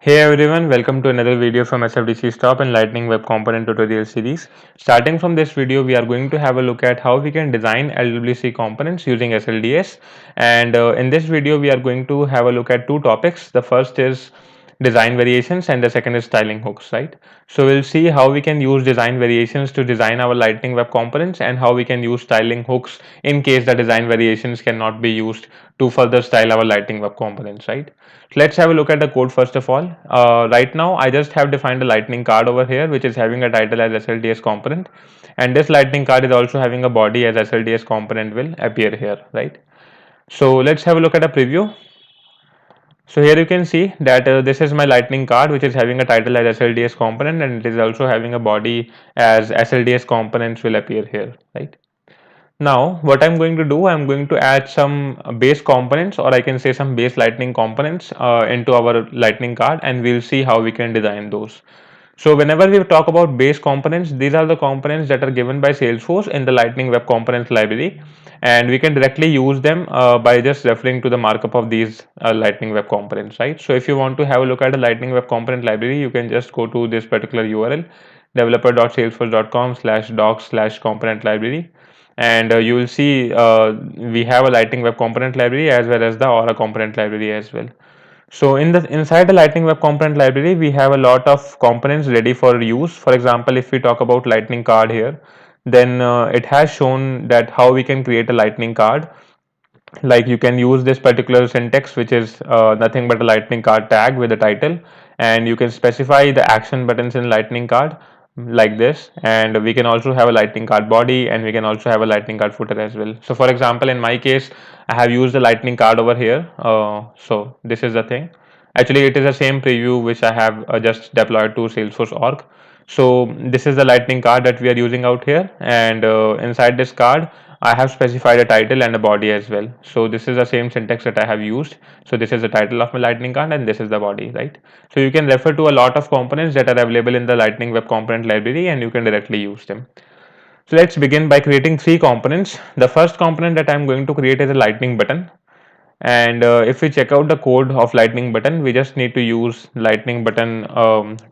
Hey everyone, welcome to another video from SFDC Stop and Lightning Web Component tutorial series. Starting from this video, we are going to have a look at how we can design LWC components using SLDS. And in this video, we are going to have a look at two topics. The first is design variations and the second is styling hooks, right? So we'll see how we can use design variations to design our Lightning Web components and how we can use styling hooks in case the design variations cannot be used to further style our Lightning Web components, right? Let's have a look at the code first of all. Right now, I just have defined a lightning card over here, which is having a title as SLDS component. And this lightning card is also having a body as SLDS component will appear here, right? So let's have a look at a preview. So here you can see that this is my lightning card, which is having a title as SLDS component, and it is also having a body as SLDS components will appear here, right? Now, what I'm going to do, I'm going to add some base components, or I can say some base lightning components into our lightning card, and we'll see how we can design those. So whenever we talk about base components, these are the components that are given by Salesforce in the Lightning Web Components library, and we can directly use them by just referring to the markup of these Lightning Web Components, right? So if you want to have a look at the Lightning Web Component library, you can just go to this particular URL, developer.salesforce.com/docs/component library, and you will see we have a Lightning Web Component library as well as the Aura Component library as well. So inside the Lightning Web Component library, we have a lot of components ready for use. For example, if we talk about Lightning card here, then it has shown that how we can create a Lightning card. Like you can use this particular syntax, which is nothing but a Lightning card tag with a title, and you can specify the action buttons in Lightning card like this, and we can also have a Lightning card body, and we can also have a Lightning card footer as well. So for example, in my case, I have used the Lightning card over here. So this is the thing. Actually, it is the same preview which I have just deployed to Salesforce org. So this is the Lightning card that we are using out here, and inside this card I have specified a title and a body as well. So this is the same syntax that I have used. So this is the title of my Lightning card and this is the body, right? So you can refer to a lot of components that are available in the Lightning Web Component library and you can directly use them. So let's begin by creating three components. The first component that I'm going to create is a lightning button. And if we check out the code of lightning button, we just need to use lightning button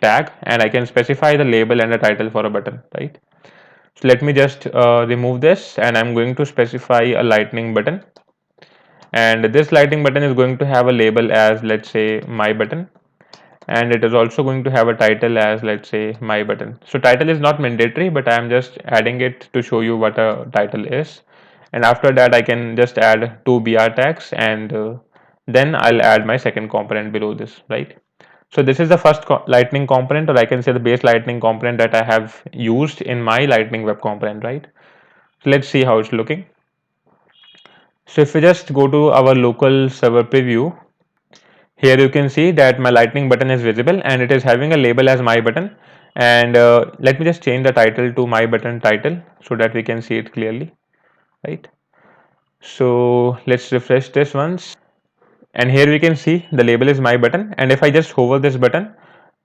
tag, and I can specify the label and the title for a button, right? So let me just remove this, and I'm going to specify a lightning button, and this lightning button is going to have a label as, let's say, my button, and it is also going to have a title as, let's say, my button. So title is not mandatory, but I am just adding it to show you what a title is. And after that I can just add two br tags, and then I'll add my second component below this, right? So this is the first lightning component, or I can say the base lightning component that I have used in my lightning web component, right? So let's see how it's looking. So if we just go to our local server preview, here you can see that my lightning button is visible and it is having a label as my button. And let me just change the title to my button title so that we can see it clearly, right? So let's refresh this once, and here we can see the label is my button, and if I just hover this button,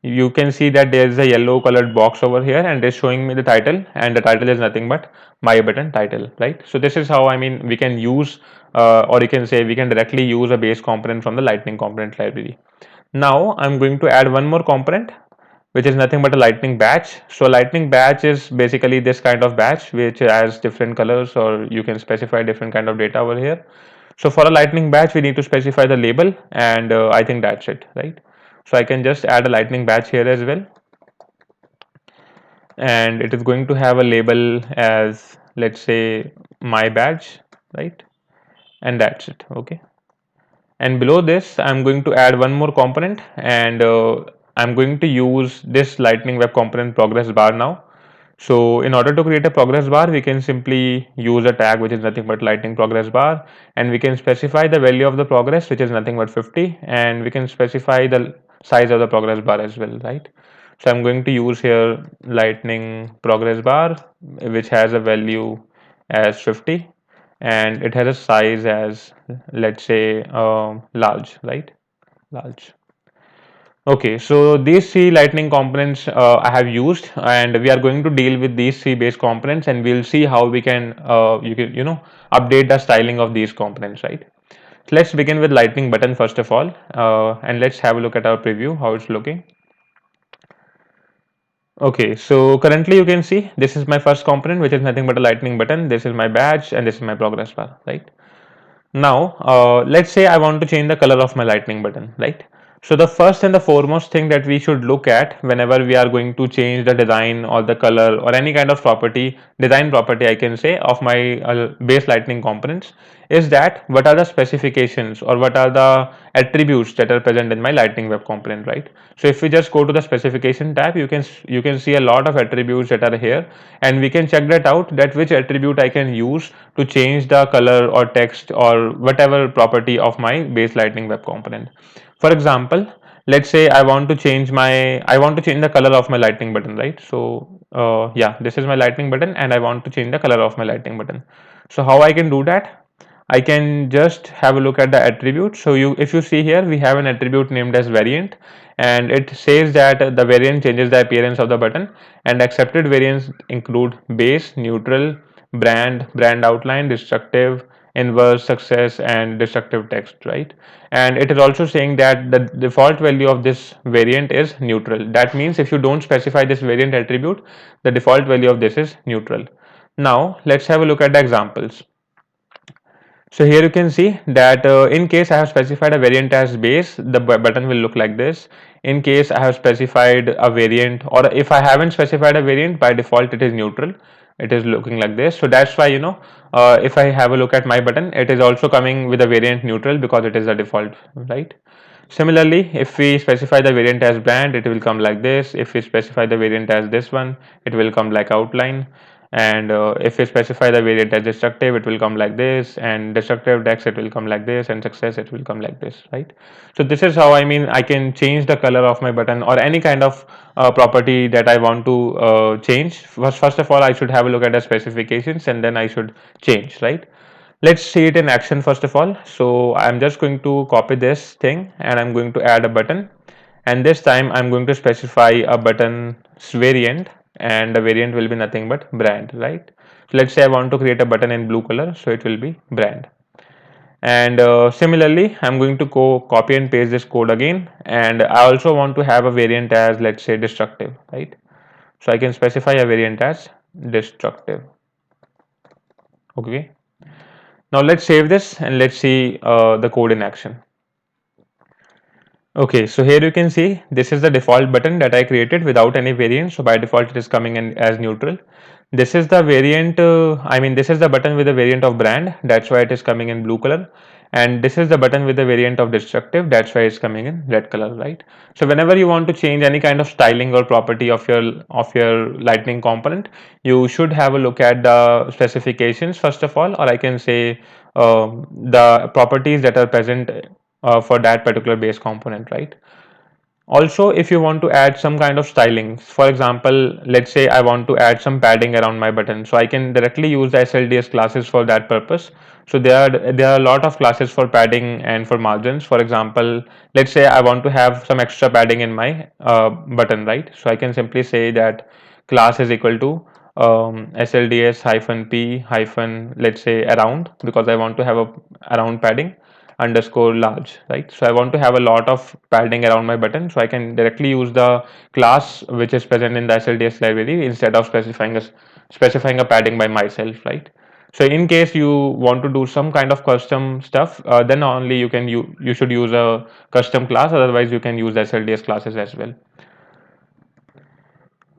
you can see that there is a yellow colored box over here and it's showing me the title, and the title is nothing but my button title, right? So this is how, I mean, we can use or you can say we can directly use a base component from the lightning component library. Now I'm going to add one more component, which is nothing but a lightning batch. So lightning batch is basically this kind of batch which has different colors, or you can specify different kind of data over here. So for a lightning batch we need to specify the label, and I think that's it, right? So I can just add a lightning batch here as well, and it is going to have a label as, let's say, my badge, right? And that's it. Okay, and below this I'm going to add one more component, and I'm going to use this lightning web component progress bar now. So in order to create a progress bar, we can simply use a tag which is nothing but lightning progress bar, and we can specify the value of the progress, which is nothing but 50, and we can specify the size of the progress bar as well, right? So I'm going to use here lightning progress bar, which has a value as 50, and it has a size as, let's say, large, right? Large. Okay, so these three lightning components I have used, and we are going to deal with these three base components, and we'll see how we can update the styling of these components, right? So let's begin with lightning button first of all, and let's have a look at our preview, how it's looking. Okay, so currently you can see this is my first component, which is nothing but a lightning button. This is my badge and this is my progress bar, right? Now, let's say I want to change the color of my lightning button, right? So the first and the foremost thing that we should look at whenever we are going to change the design or the color or any kind of property, design property I can say, of my base lightning components, is that what are the specifications or what are the attributes that are present in my lightning web component, right? So if we just go to the specification tab, you can see a lot of attributes that are here, and we can check that out, that which attribute I can use to change the color or text or whatever property of my base lightning web component. For example, let's say I want to change the color of my lightning button, right? So yeah, this is my lightning button and I want to change the color of my lightning button. So how I can do that? I can just have a look at the attribute. So if you see here, we have an attribute named as variant, and it says that the variant changes the appearance of the button, and accepted variants include base, neutral, brand outline, destructive, inverse, success, and destructive text, right? And it is also saying that the default value of this variant is neutral. That means if you don't specify this variant attribute, the default value of this is neutral. Now let's have a look at the examples. So here you can see that in case I have specified a variant as base, the button will look like this. In case I have specified a variant, or if I haven't specified a variant, by default it is neutral. It is looking like this. So that's why, if I have a look at my button, it is also coming with a variant neutral because it is a default, right? Similarly, if we specify the variant as brand, it will come like this. If we specify the variant as this one, it will come like outline. And if we specify the variant as destructive, it will come like this, and destructive text, it will come like this, and success, it will come like this, right? So this is how, I can change the color of my button or any kind of property that I want to change. First of all, I should have a look at the specifications and then I should change, right? Let's see it in action first of all. So I'm just going to copy this thing and I'm going to add a button, and this time I'm going to specify a button's variant, and the variant will be nothing but brand, right? So let's say I want to create a button in blue color, so it will be brand. And similarly, I'm going to go copy and paste this code again, and I also want to have a variant as, let's say, destructive, right? So I can specify a variant as destructive. Okay, now let's save this and let's see the code in action. Okay, so here you can see this is the default button that I created without any variant. So by default it is coming in as neutral. This is the variant, this is the button with the variant of brand. That's why it is coming in blue color. And this is the button with the variant of destructive. That's why it's coming in red color, right? So whenever you want to change any kind of styling or property of your lightning component, you should have a look at the specifications first of all, or I can say the properties that are present for that particular base component, right? Also, if you want to add some kind of styling, for example, let's say I want to add some padding around my button, so I can directly use the SLDS classes for that purpose. So there are a lot of classes for padding and for margins. For example, let's say I want to have some extra padding in my button, right? So I can simply say that class is equal to SLDS hyphen p hyphen, let's say, around, because I want to have a around padding underscore large, right? So I want to have a lot of padding around my button, so I can directly use the class which is present in the SLDS library instead of specifying a padding by myself, right? So in case you want to do some kind of custom stuff, then only you should use a custom class. Otherwise, you can use SLDS classes as well.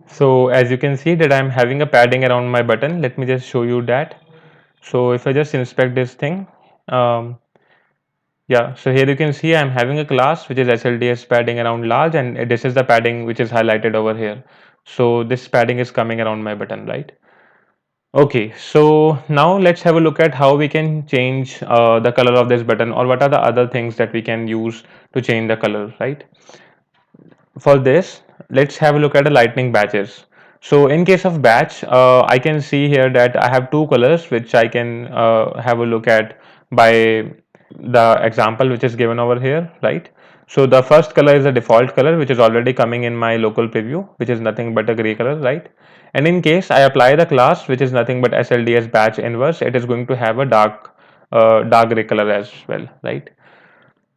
So as you can see that I'm having a padding around my button. Let me just show you that. So if I just inspect this thing, um, yeah, so here you can see I'm having a class which is SLDS padding around large, and this is the padding which is highlighted over here. So this padding is coming around my button, right? Okay, so now let's have a look at how we can change the color of this button, or what are the other things that we can use to change the color, right? For this, let's have a look at the lightning badges. So in case of badge, I can see here that I have two colors which I can have a look at by the example which is given over here, right? So the first color is the default color which is already coming in my local preview, which is nothing but a gray color, right? And in case I apply the class which is nothing but SLDS badge inverse, it is going to have a dark dark gray color as well, right?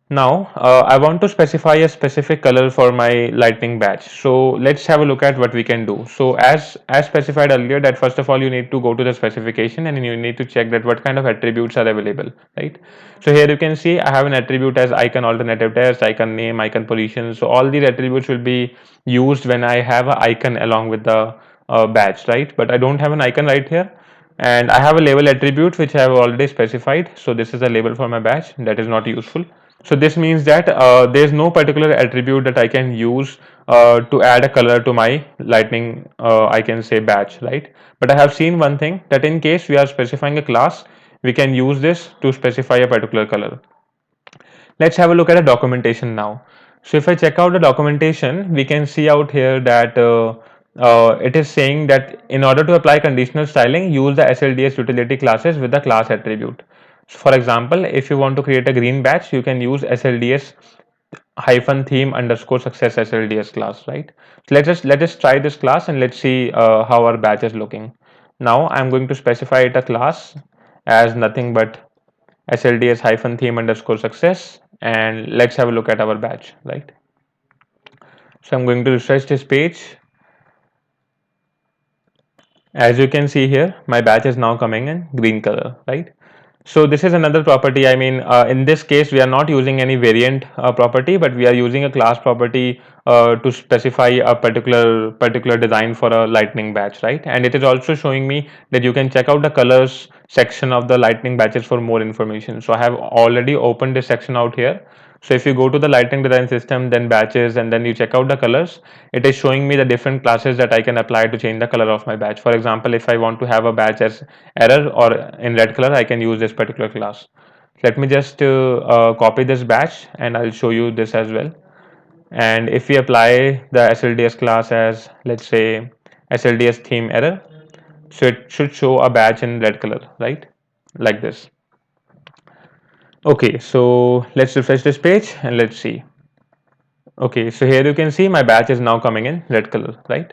Now, I want to specify a specific color for my lightning badge. So let's have a look at what we can do. So as specified earlier, that first of all you need to go to the specification and you need to check that what kind of attributes are available, right? So here you can see I have an attribute as icon alternative text, icon name, icon position. So all these attributes will be used when I have an icon along with the badge, right? But I don't have an icon right here. And I have a label attribute which I have already specified. So this is a label for my badge that is not useful. So this means that there is no particular attribute that I can use to add a color to my lightning, I can say badge, right? But I have seen one thing, that in case we are specifying a class, we can use this to specify a particular color. Let's have a look at the documentation now. So if I check out the documentation, we can see out here that it is saying that in order to apply conditional styling, use the SLDS utility classes with the class attribute. So for example, if you want to create a green badge, you can use SLDS hyphen theme underscore success SLDS class, right? So let us try this class and let's see how our badge is looking. Now I'm going to specify it a class as nothing but SLDS hyphen theme underscore success, and let's have a look at our badge, right? So I'm going to refresh this page. As you can see here, my badge is now coming in green color, right? So this is another property. I mean, in this case, we are not using any variant property, but we are using a class property to specify a particular design for a lightning badge, right? And it is also showing me that you can check out the colors section of the lightning badges for more information. So I have already opened this section out here. So if you go to the lightning design system, then batches, and then you check out the colors, it is showing me the different classes that I can apply to change the color of my badge. For example, if I want to have a badge as error or in red color, I can use this particular class. Let me just copy this badge and I'll show you this as well. And if we apply the SLDS class as, let's say, SLDS theme error, so it should show a badge in red color, right? Like this. Okay, so let's refresh this page and let's see. Okay, so here you can see my batch is now coming in red color, right?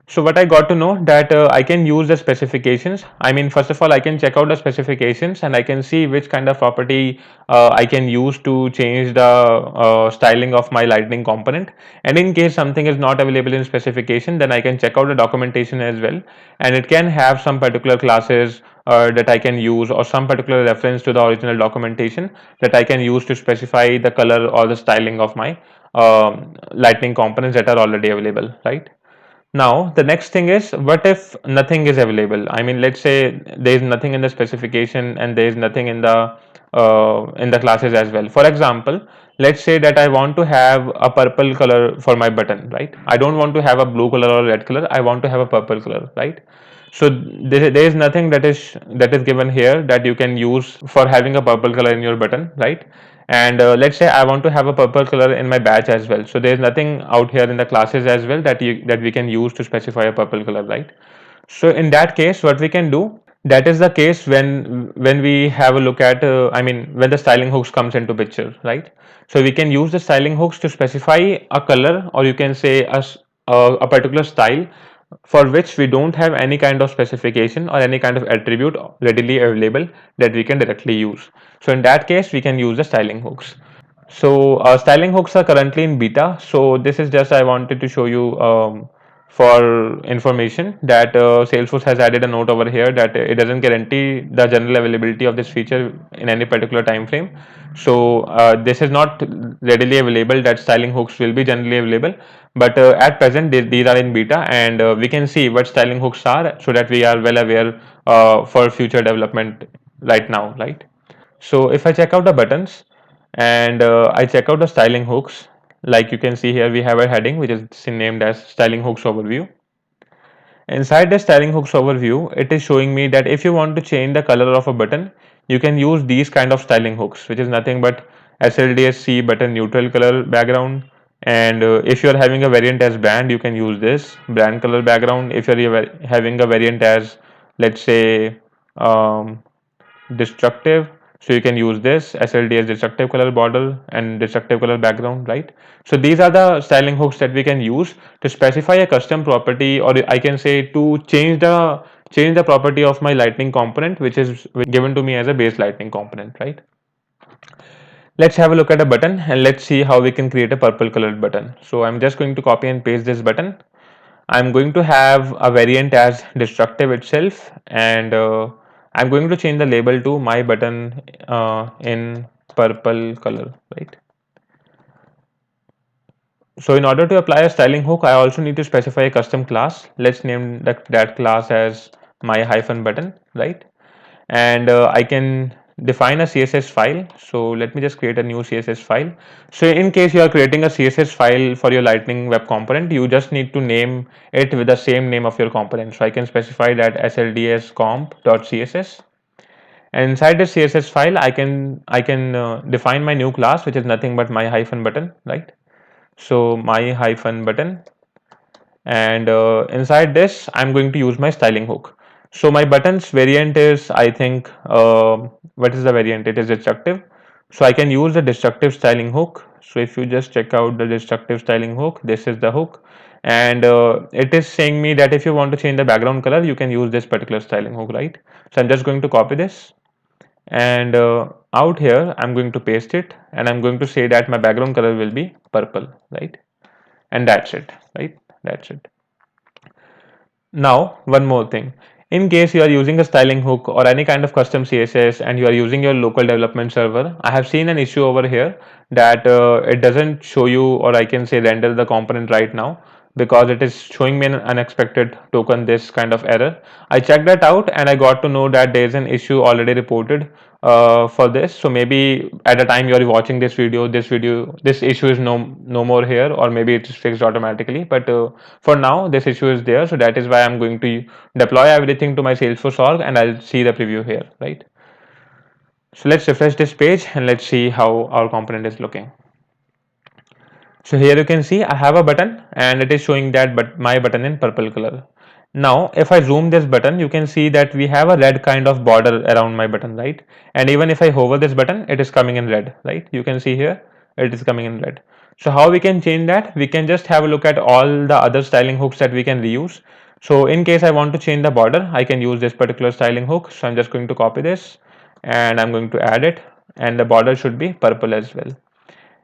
So what I got to know that I can use the specifications. I mean, first of all, I can check out the specifications and I can see which kind of property I can use to change the styling of my lightning component. And in case something is not available in specification, then I can check out the documentation as well. And it can have some particular classes that I can use, or some particular reference to the original documentation that I can use to specify the color or the styling of my lightning components that are already available, right? Now, the next thing is, what if nothing is available? I mean, let's say there is nothing in the specification and there is nothing in the classes as well. For example, let's say that I want to have a purple color for my button, right? I don't want to have a blue color or red color. I want to have a purple color, right? So there is nothing that is given here that you can use for having a purple color in your button, right? And let's say I want to have a purple color in my badge as well. So there is nothing out here in the classes as well that we can use to specify a purple color, right? So in that case, what we can do, that is the case when we have a look at I mean, when the styling hooks comes into picture, right? So we can use the styling hooks to specify a color, or you can say a particular style for which we don't have any kind of specification or any kind of attribute readily available that we can directly use. So in that case, we can use the styling hooks. So styling hooks are currently in beta. So this is just I wanted to show you for information that Salesforce has added a note over here that it doesn't guarantee the general availability of this feature in any particular time frame. So this is not readily available that styling hooks will be generally available, but at present these are in beta, and we can see what styling hooks are so that we are well aware for future development right now, right? So if I check out the buttons and I check out the styling hooks, like you can see here, we have a heading which is named as styling hooks overview. Inside the styling hooks overview, it is showing me that if you want to change the color of a button, you can use these kind of styling hooks, which is nothing but SLDSC button neutral color background. And if you are having a variant as brand, you can use this brand color background. If you are having a variant as, let's say, um, destructive, so you can use this SLD as destructive color border and destructive color background, right? So these are the styling hooks that we can use to specify a custom property, or I can say to change the change the property of my lightning component, which is given to me as a base lightning component, right? Let's have a look at a button and let's see how we can create a purple colored button. So I'm just going to copy and paste this button. I'm going to have a variant as destructive itself, and I'm going to change the label to my button in purple color, right? So in order to apply a styling hook, I also need to specify a custom class. Let's name that class as my hyphen button, right? And I can define a CSS file. So let me just create a new CSS file. So in case you are creating a CSS file for your Lightning Web Component, you just need to name it with the same name of your component. So I can specify that sldscomp.css. And inside the CSS file, I can define my new class, which is nothing but my hyphen button, right? So my hyphen button, and inside this I'm going to use my styling hook. So my buttons variant is, I think, what is the variant? It is destructive. So I can use the destructive styling hook. So if you just check out the destructive styling hook, this is the hook, and it is saying me that if you want to change the background color, you can use this particular styling hook, right? So I'm just going to copy this, and out here I'm going to paste it, and I'm going to say that my background color will be purple, right? And that's it, right? That's it. Now, one more thing. In case you are using a styling hook or any kind of custom CSS and you are using your local development server, I have seen an issue over here that it doesn't show you, or I can say render the component right now, because it is showing me an unexpected token, this kind of error. I checked that out and I got to know that there is an issue already reported for this. So maybe at the time you are watching this issue is no more here, or maybe it is fixed automatically. But for now, this issue is there, so that is why I'm going to deploy everything to my Salesforce org, and I'll see the preview here, right? So let's refresh this page and let's see how our component is looking. So here you can see I have a button and it is showing that but my button in purple color. Now if I zoom this button, you can see that we have a red kind of border around my button, right? And even if I hover this button, it is coming in red, right? You can see here it is coming in red. So how we can change that? We can just have a look at all the other styling hooks that we can reuse. So in case I want to change the border, I can use this particular styling hook. So I'm just going to copy this and I'm going to add it, and the border should be purple as well.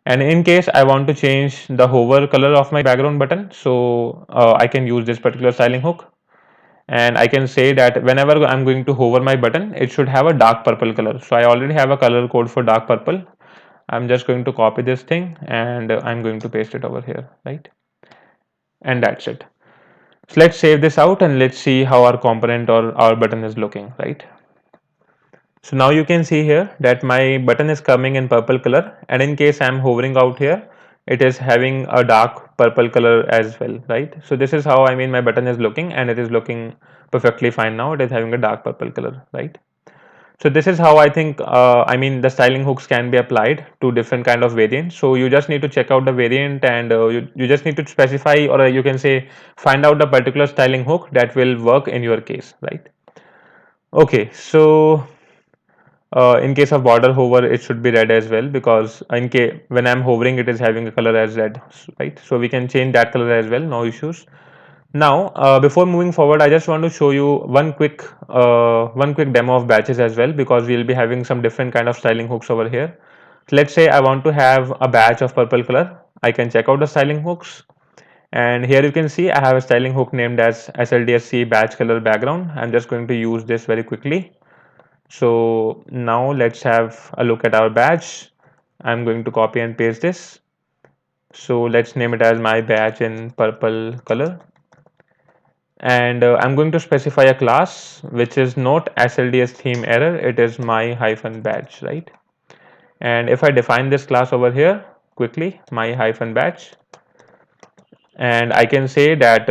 And in case I want to change the hover color of my background button, so I can use this particular styling hook, and I can say that whenever I'm going to hover my button, it should have a dark purple color. So I already have a color code for dark purple. I'm just going to copy this thing and I'm going to paste it over here, right? And that's it. So let's save this out and let's see how our component or our button is looking, right? So now you can see here that my button is coming in purple color, and in case I'm hovering out here, it is having a dark purple color as well, right? So this is how, I mean, my button is looking, and it is looking perfectly fine now. It is having a dark purple color, right? So this is how I think, I mean, the styling hooks can be applied to different kind of variants. So you just need to check out the variant, and you just need to specify, or you can say find out a particular styling hook that will work in your case, right? Okay, so in case of border hover, it should be red as well, because in case when I'm hovering, it is having a color as red, right? So we can change that color as well, no issues. Now, before moving forward, I just want to show you one quick demo of batches as well, because we'll be having some different kind of styling hooks over here. So let's say I want to have a batch of purple color. I can check out the styling hooks, and here you can see I have a styling hook named as SLDSC batch color background. I'm just going to use this very quickly. So now let's have a look at our badge. I'm going to copy and paste this. So let's name it as my badge in purple color. And I'm going to specify a class which is not SLDS theme error. It is my hyphen badge, right? And if I define this class over here quickly, my hyphen badge, and I can say that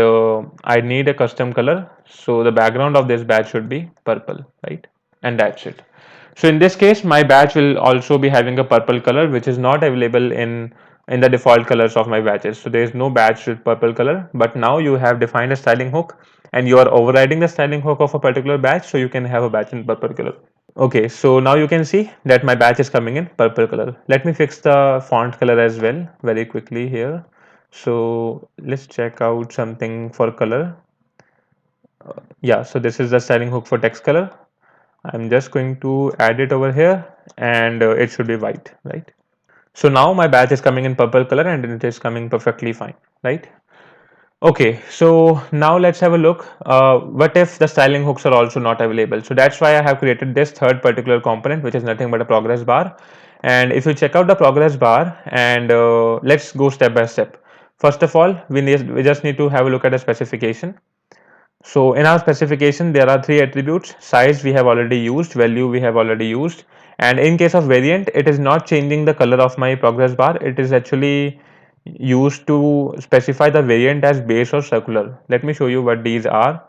I need a custom color. So the background of this badge should be purple, right? And that's it. So in this case, my badge will also be having a purple color, which is not available in the default colors of my badges. So there is no badge with purple color, but now you have defined a styling hook and you are overriding the styling hook of a particular badge, so you can have a badge in purple color. Okay, so now you can see that my badge is coming in purple color. Let me fix the font color as well very quickly here. So let's check out something for color. Yeah, so this is the styling hook for text color. I'm just going to add it over here, and it should be white, right? So now my badge is coming in purple color and it is coming perfectly fine, right? Okay, so now let's have a look. What if the styling hooks are also not available? So that's why I have created this third particular component, which is nothing but a progress bar. And if you check out the progress bar, and let's go step by step. First of all, we just need to have a look at the specification. So in our specification, there are three attributes. Size we have already used, value we have already used, and in case of variant, it is not changing the color of my progress bar. It is actually used to specify the variant as base or circular. Let me show you what these are.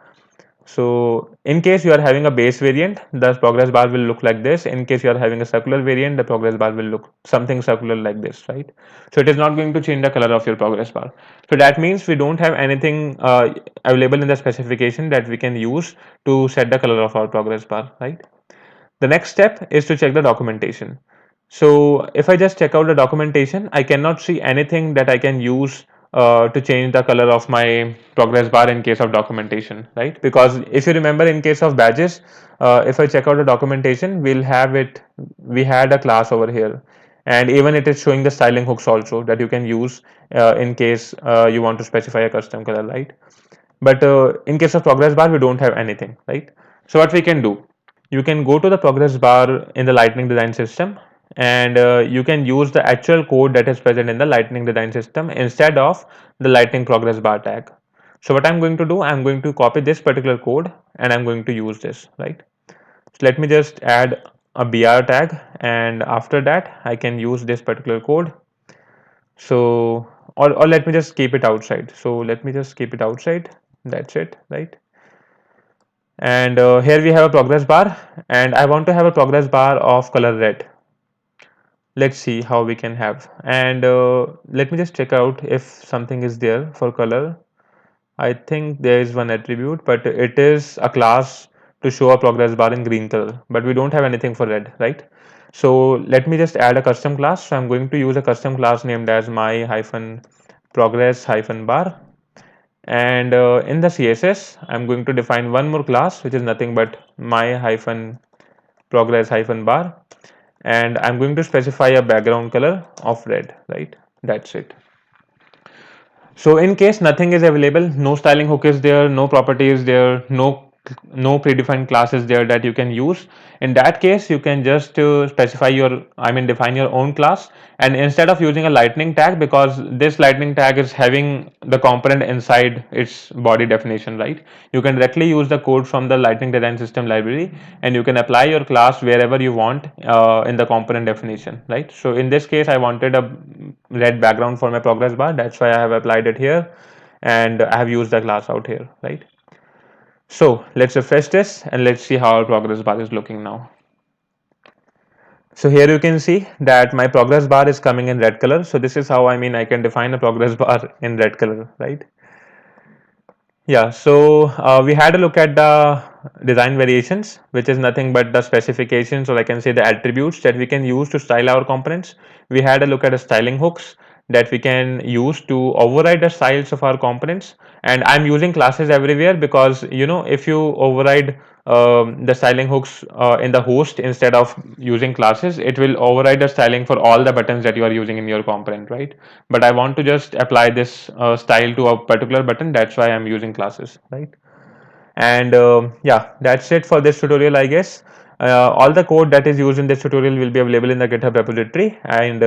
So in case you are having a base variant, the progress bar will look like this. In case you are having a circular variant, the progress bar will look something circular like this, right? So it is not going to change the color of your progress bar. So that means we don't have anything available in the specification that we can use to set the color of our progress bar, right? The next step is to check the documentation. So if I just check out the documentation, I cannot see anything that I can use to change the color of my progress bar in case of documentation, right? Because if you remember, in case of badges, if I check out the documentation, we'll have it, we had a class over here, and even it is showing the styling hooks also that you can use in case you want to specify a custom color, right? But in case of progress bar, we don't have anything, right? So what we can do, you can go to the progress bar in the Lightning Design System, and you can use the actual code that is present in the Lightning Design System instead of the Lightning Progress Bar tag. So what I'm going to do, I'm going to copy this particular code and I'm going to use this, right? So let me just add a BR tag, and after that I can use this particular code. So or let me just keep it outside. So let me just keep it outside. That's it, right? And here we have a progress bar, and I want to have a progress bar of color red. Let's see how we can have, and let me just check out if something is there for color. I think there is one attribute, but it is a class to show a progress bar in green color, but we don't have anything for red, right? So let me just add a custom class. So I'm going to use a custom class named as my hyphen progress hyphen bar, and in the CSS I'm going to define one more class, which is nothing but my hyphen progress hyphen bar, and I'm going to specify a background color of red, right? That's it. So in case nothing is available, no styling hook is there, no property is there, no predefined class is there that you can use. In that case, you can just specify your, I mean, define your own class. And instead of using a lightning tag, because this lightning tag is having the component inside its body definition, right? You can directly use the code from the Lightning Design System library, and you can apply your class wherever you want in the component definition, right? So in this case, I wanted a red background for my progress bar. That's why I have applied it here, and I have used the class out here, right? So let's refresh this and let's see how our progress bar is looking now. So here you can see that my progress bar is coming in red color. So this is how, I mean, I can define a progress bar in red color, right? Yeah, so we had a look at the design variations, which is nothing but the specifications, or I can say the attributes that we can use to style our components. We had a look at the styling hooks that we can use to override the styles of our components. And I'm using classes everywhere because, you know, if you override the styling hooks in the host instead of using classes, it will override the styling for all the buttons that you are using in your component, right? But I want to just apply this style to a particular button. That's why I'm using classes, right? And yeah, that's it for this tutorial, I guess. All the code that is used in this tutorial will be available in the GitHub repository, and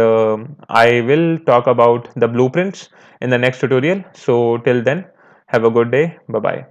I will talk about the blueprints in the next tutorial. So till then, have a good day. Bye bye.